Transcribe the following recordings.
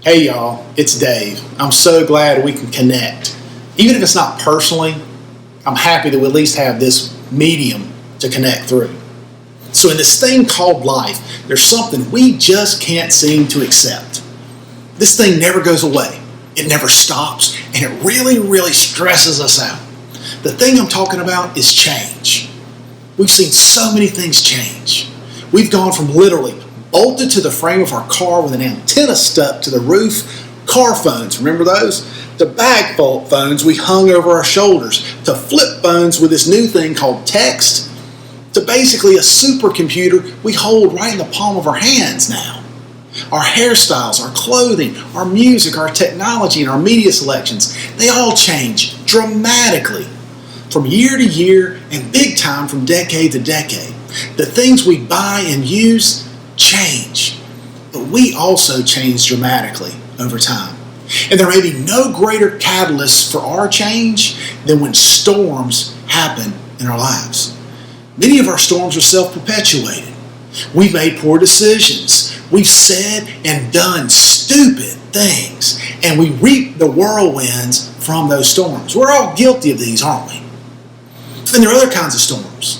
Hey y'all, it's Dave. I'm so glad we can connect. Even if it's not personally, I'm happy that we at least have this medium to connect through. So in this thing called life, there's something we just can't seem to accept. This thing never goes away. It never stops, and it really stresses us out. The thing I'm talking about is change. We've seen so many things change. We've gone from literally bolted to the frame of our car with an antenna stuck to the roof, car phones, remember those? To bag phones we hung over our shoulders, to flip phones with this new thing called text, to basically a supercomputer we hold right in the palm of our hands now. Our hairstyles, our clothing, our music, our technology, and our media selections, they all change dramatically from year to year and big time from decade to decade. The things we buy and use change, but we also change dramatically over time. And there may be no greater catalyst for our change than when storms happen in our lives. Many of our storms are self-perpetuated. We've made poor decisions. We've said and done stupid things, and we reap the whirlwinds from those storms. We're all guilty of these, aren't we? And there are other kinds of storms.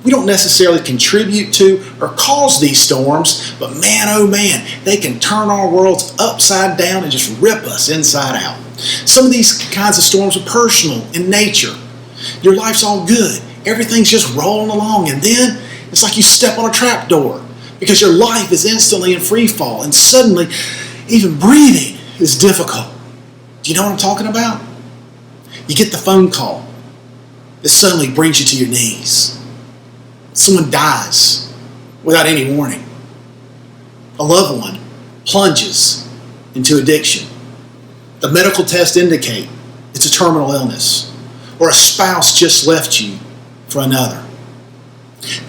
We don't necessarily contribute to or cause these storms, but man, oh man, they can turn our worlds upside down and just rip us inside out. Some of these kinds of storms are personal in nature. Your life's all good. Everything's just rolling along, and then it's like you step on a trap door because your life is instantly in free fall, and suddenly even breathing is difficult. Do you know what I'm talking about? You get the phone call. It suddenly brings you to your knees. Someone dies without any warning. A loved one plunges into addiction. The medical tests indicate it's a terminal illness, or a spouse just left you for another.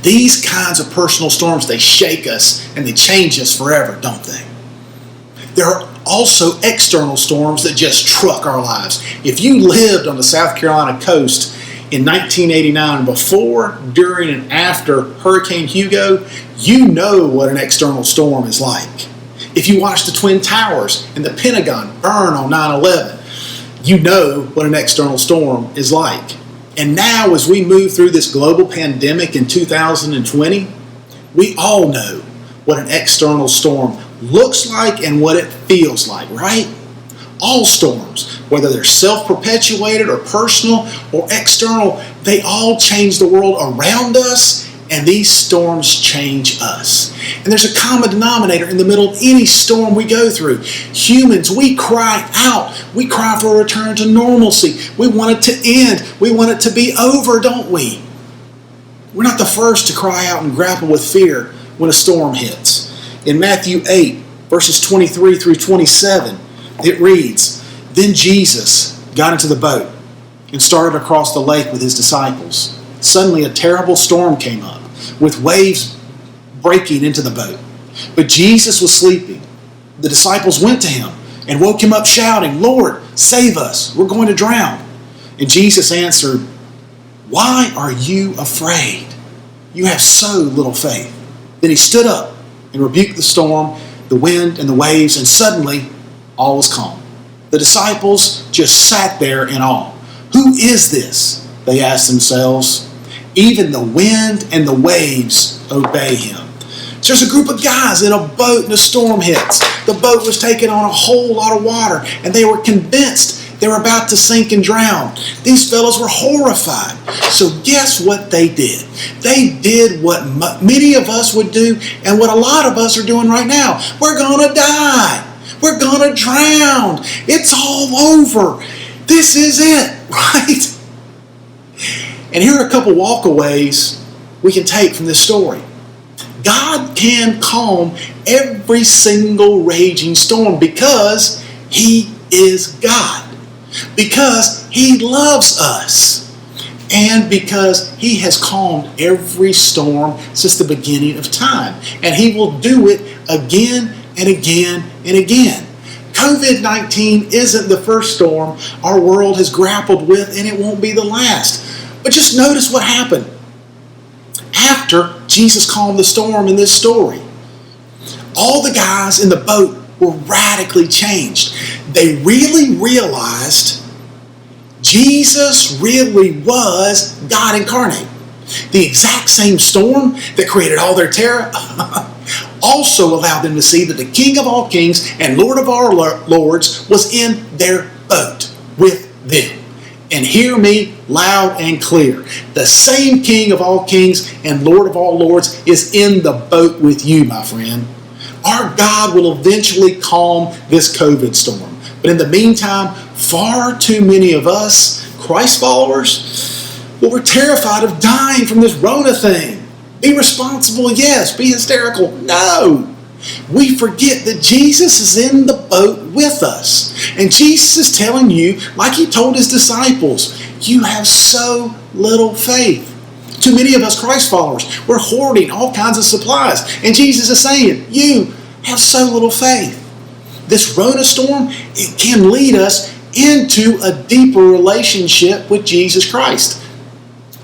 These kinds of personal storms, they shake us and they change us forever, don't they? There are also external storms that just truck our lives. If you lived on the South Carolina coast in 1989, before, during, and after Hurricane Hugo, you know what an external storm is like. If you watched the Twin Towers and the Pentagon burn on 9/11, you know what an external storm is like. And now, as we move through this global pandemic in 2020, we all know what an external storm looks like and what it feels like, right? All storms, whether they're self-perpetuated or personal or external, they all change the world around us, and these storms change us. And there's a common denominator in the middle of any storm we go through. Humans, we cry out. We cry for a return to normalcy. We want it to end. We want it to be over, don't we? We're not the first to cry out and grapple with fear when a storm hits. In Matthew 8, verses 23 through 27, it reads, "Then Jesus got into the boat and started across the lake with his disciples. Suddenly a terrible storm came up, with waves breaking into the boat. But Jesus was sleeping. The disciples went to him and woke him up shouting, 'Lord, save us, we're going to drown.' And Jesus answered, 'Why are you afraid? You have so little faith.' Then he stood up and rebuked the storm, the wind, and the waves, and suddenly all was calm. The disciples just sat there in awe. 'Who is this?' they asked themselves. 'Even the wind and the waves obey him.'" So there's a group of guys in a boat and a storm hits. The boat was taking on a whole lot of water, and they were convinced they were about to sink and drown. These fellows were horrified. So guess what they did? They did what many of us would do, and what a lot of us are doing right now. We're gonna die. We're gonna drown. It's all over. This is it, right? And here are a couple walkaways we can take from this story. God can calm every single raging storm because He is God. Because He loves us. And because He has calmed every storm since the beginning of time. And He will do it again and again and again. COVID-19 isn't the first storm our world has grappled with, and it won't be the last. But just notice what happened after Jesus calmed the storm in this story. All the guys in the boat were radically changed. They really realized Jesus really was God incarnate. The exact same storm that created all their terror also allowed them to see that the King of all kings and Lord of all lords was in their boat with them. And hear me loud and clear. The same King of all kings and Lord of all lords is in the boat with you, my friend. Our God will eventually calm this COVID storm. But in the meantime, far too many of us, Christ followers, well, we're terrified of dying from this Rona thing. Be responsible, yes. Be hysterical, no. We forget that Jesus is in the boat with us. And Jesus is telling you, like he told his disciples, you have so little faith. Too many of us Christ followers, we're hoarding all kinds of supplies. And Jesus is saying, you have so little faith. This Rona storm, it can lead us into a deeper relationship with Jesus Christ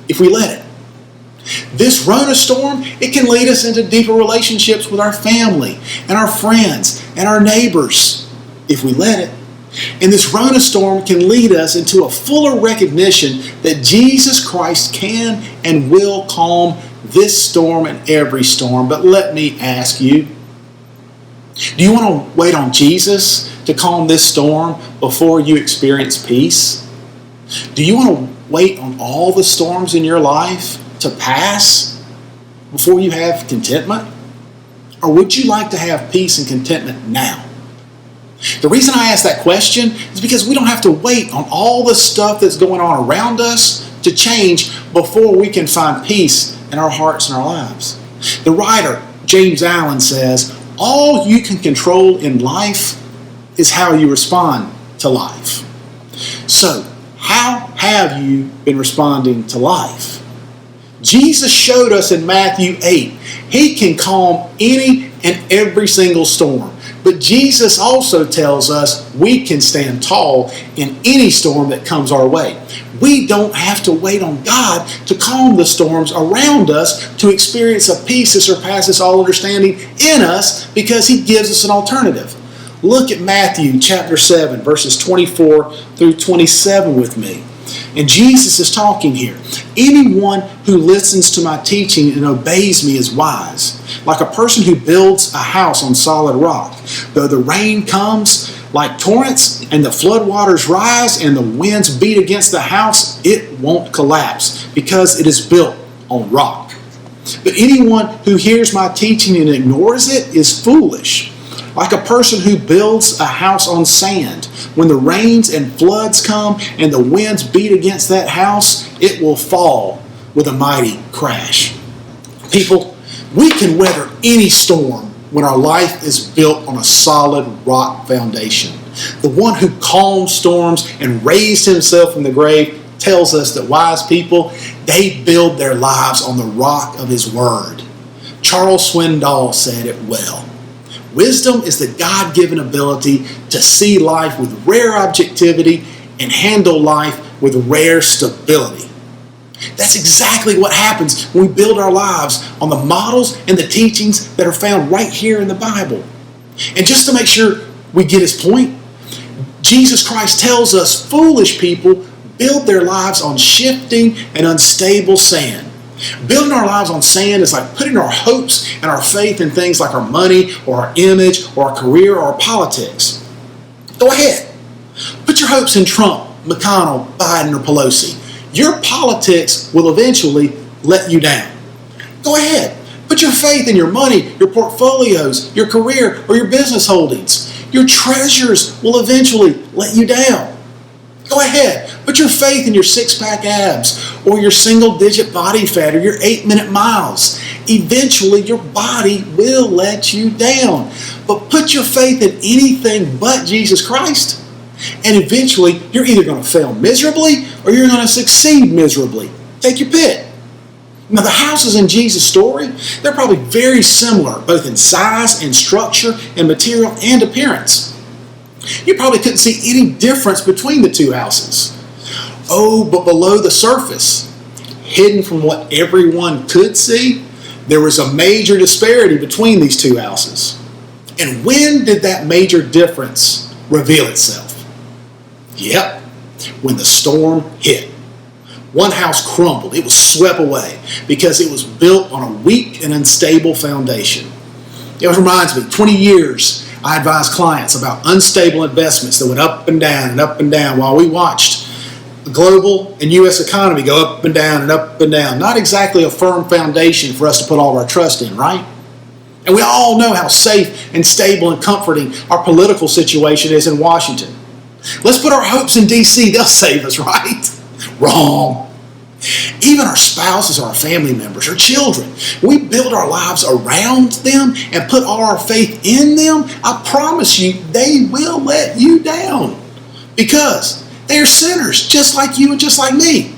if we let it. This Rona storm, it can lead us into deeper relationships with our family and our friends and our neighbors if we let it. And this Rona storm can lead us into a fuller recognition that Jesus Christ can and will calm this storm and every storm. But let me ask you, do you want to wait on Jesus to calm this storm before you experience peace? Do you want to wait on all the storms in your life to pass before you have contentment? Or would you like to have peace and contentment now? The reason I ask that question is because we don't have to wait on all the stuff that's going on around us to change before we can find peace in our hearts and our lives. The writer, James Allen, says, all you can control in life is how you respond to life. So, how have you been responding to life? Jesus showed us in Matthew 8, he can calm any and every single storm. But Jesus also tells us we can stand tall in any storm that comes our way. We don't have to wait on God to calm the storms around us to experience a peace that surpasses all understanding in us because he gives us an alternative. Look at Matthew chapter 7, verses 24 through 27 with me. And Jesus is talking here. Anyone who listens to my teaching and obeys me is wise, like a person who builds a house on solid rock. Though the rain comes like torrents and the floodwaters rise and the winds beat against the house, it won't collapse because it is built on rock. But anyone who hears my teaching and ignores it is foolish, like a person who builds a house on sand. When the rains and floods come and the winds beat against that house, it will fall with a mighty crash. People, we can weather any storm when our life is built on a solid rock foundation. The one who calmed storms and raised himself from the grave tells us that wise people, they build their lives on the rock of his word. Charles Swindoll said it well. Wisdom is the God-given ability to see life with rare objectivity and handle life with rare stability. That's exactly what happens when we build our lives on the models and the teachings that are found right here in the Bible. And just to make sure we get his point, Jesus Christ tells us foolish people build their lives on shifting and unstable sand. Building our lives on sand is like putting our hopes and our faith in things like our money or our image or our career or our politics. Go ahead. Put your hopes in Trump, McConnell, Biden, or Pelosi. Your politics will eventually let you down. Go ahead. Put your faith in your money, your portfolios, your career, or your business holdings. Your treasures will eventually let you down. Go ahead. Put your faith in your six-pack abs or your single-digit body fat or your 8-minute miles. Eventually, your body will let you down. But put your faith in anything but Jesus Christ, and eventually, you're either going to fail miserably or you're going to succeed miserably. Take your pick. Now, the houses in Jesus' story, they're probably very similar, both in size and structure and material and appearance. You probably couldn't see any difference between the two houses. Oh, but below the surface, hidden from what everyone could see, there was a major disparity between these two houses. And when did that major difference reveal itself? Yep, when the storm hit. One house crumbled. It was swept away because it was built on a weak and unstable foundation. It reminds me, 20 years I advised clients about unstable investments that went up and down while we watched the global and U.S. economy go up and down and up and down. Not exactly a firm foundation for us to put all of our trust in, right? And we all know how safe and stable and comforting our political situation is in Washington. Let's put our hopes in D.C. They'll save us, right? Wrong. Even our spouses or our family members or children, we build our lives around them and put all our faith in them, I promise you, they will let you down because they're sinners just like you and just like me.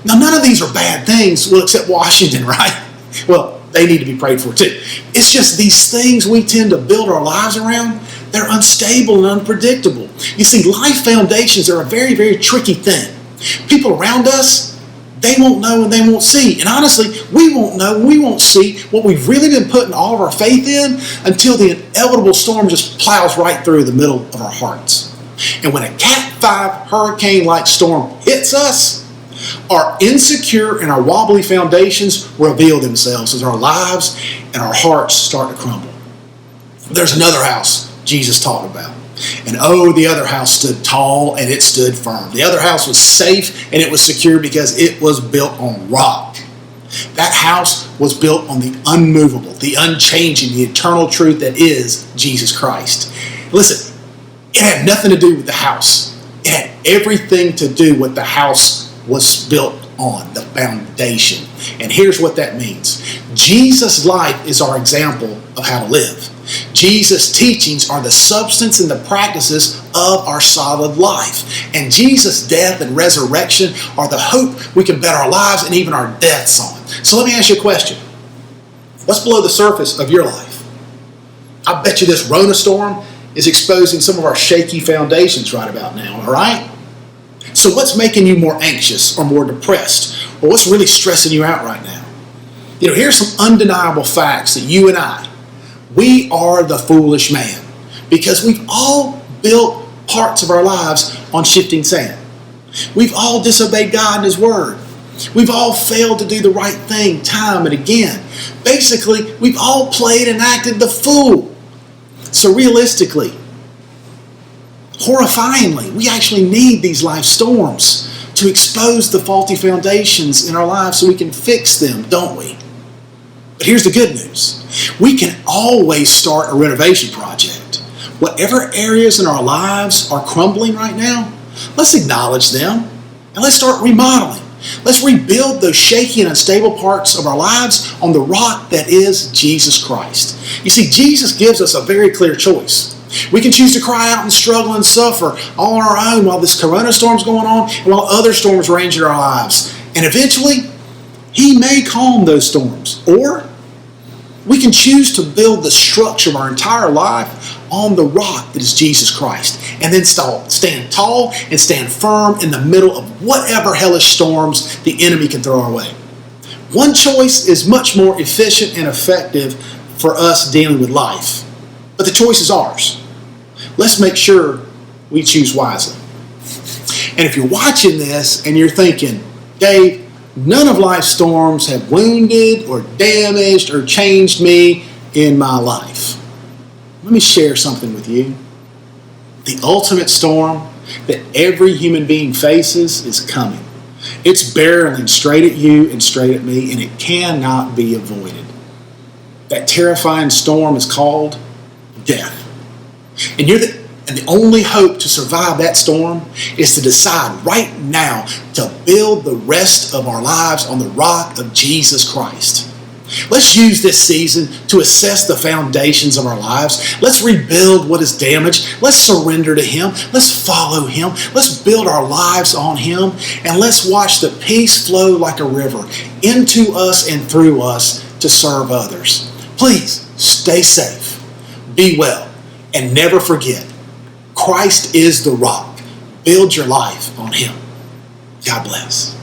Now, none of these are bad things, well, except Washington, right? Well, they need to be prayed for too. It's just these things we tend to build our lives around, they're unstable and unpredictable. You see, life foundations are a very, very tricky thing. People around us, they won't know and they won't see. And honestly, we won't know and we won't see what we've really been putting all of our faith in until the inevitable storm just plows right through the middle of our hearts. And when a Cat 5 hurricane-like storm hits us, our insecure and our wobbly foundations reveal themselves as our lives and our hearts start to crumble. There's another house Jesus talked about. And oh, the other house stood tall and it stood firm. The other house was safe and it was secure because it was built on rock. That house was built on the unmovable, the unchanging, the eternal truth that is Jesus Christ. Listen, it had nothing to do with the house. It had everything to do with the house was built on, the foundation. And here's what that means. Jesus' life is our example of how to live. Jesus' teachings are the substance and the practices of our solid life. And Jesus' death and resurrection are the hope we can bet our lives and even our deaths on. So let me ask you a question. What's below the surface of your life? I bet you this Rona storm is exposing some of our shaky foundations right about now, all right? So what's making you more anxious or more depressed? Or what's really stressing you out right now? You know, here's some undeniable facts that you and I, we are the foolish man because we've all built parts of our lives on shifting sand. We've all disobeyed God and His Word. We've all failed to do the right thing time and again. Basically, we've all played and acted the fool. So realistically, horrifyingly, we actually need these life storms to expose the faulty foundations in our lives so we can fix them, don't we? But here's the good news. We can always start a renovation project. Whatever areas in our lives are crumbling right now, let's acknowledge them and let's start remodeling. Let's rebuild those shaky and unstable parts of our lives on the rock that is Jesus Christ. You see, Jesus gives us a very clear choice. We can choose to cry out and struggle and suffer all on our own while this corona storm's going on and while other storms rage in our lives. And eventually, He may calm those storms. Or we can choose to build the structure of our entire life on the rock that is Jesus Christ. And then stand tall and stand firm in the middle of whatever hellish storms the enemy can throw our way. One choice is much more efficient and effective for us dealing with life. But the choice is ours. Let's make sure we choose wisely. And if you're watching this and you're thinking, Dave, none of life's storms have wounded or damaged or changed me in my life, let me share something with you. The ultimate storm that every human being faces is coming. It's barreling straight at you and straight at me, and it cannot be avoided. That terrifying storm is called death. And the only hope to survive that storm is to decide right now to build the rest of our lives on the rock of Jesus Christ. Let's use this season to assess the foundations of our lives. Let's rebuild what is damaged. Let's surrender to Him. Let's follow Him. Let's build our lives on Him. And let's watch the peace flow like a river into us and through us to serve others. Please stay safe, be well, and never forget, Christ is the rock. Build your life on Him. God bless.